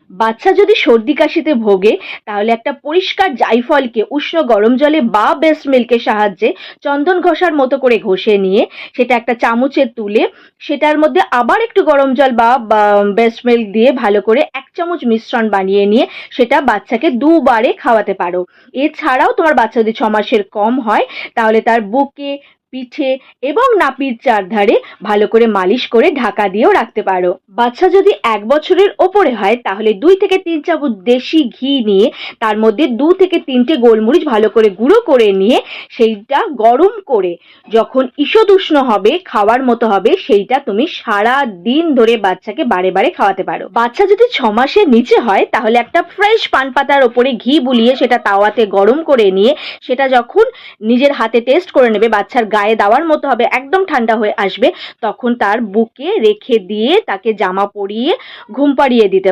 বাচ্চা যদি সর্দি কাশিতে ভোগে তাহলে একটা পরিষ্কার জায়ফলকে উষ্ণ গরম জলে বা বেস্ট মিল্কের সাহায্যে চন্দন ঘষার মতো করে ঘষে নিয়ে সেটা একটা চামচে তুলে সেটার মধ্যে আবার একটু গরম জল বা বেস্ট মিল্ক দিয়ে ভালো করে 1 চামচ মিশ্রণ বানিয়ে নিয়ে সেটা বাচ্চাকে দুবারে খাওয়াতে পারো। এছাড়াও তোমার বাচ্চা যদি 6 মাসের কম হয় তাহলে তার বুকে, পিঠে এবং নাপির চারধারে ভালো করে মালিশ করে ঢাকা দিয়েও রাখতে পারো। বাচ্চা যদি 1 বছরের ওপরে হয় তাহলে 2 থেকে 3 চামচ দেশি ঘি নিয়ে তার মধ্যে 2 থেকে 3টে গোলমরিচ ভালো করে গুঁড়ো করে নিয়ে সেইটা গরম করে যখন ঈষৎ উষ্ণ হবে, খাওয়ার মতো হবে, সেইটা তুমি সারা দিন ধরে বাচ্চাকে বারে বারে খাওয়াতে পারো। বাচ্চা যদি 6 মাসের নিচে হয় তাহলে একটা ফ্রেশ পান পাতার ওপরে ঘি বুলিয়ে সেটা তাওয়াতে গরম করে নিয়ে সেটা যখন নিজের হাতে টেস্ট করে নেবে, বাচ্চার গায়ে দেওয়ার মতো হবে, একদম ঠান্ডা হয়ে আসবে, তখন তার বুকে রেখে দিয়ে তাকে জামা পরিয়ে ঘুম পাড়িয়ে দিতে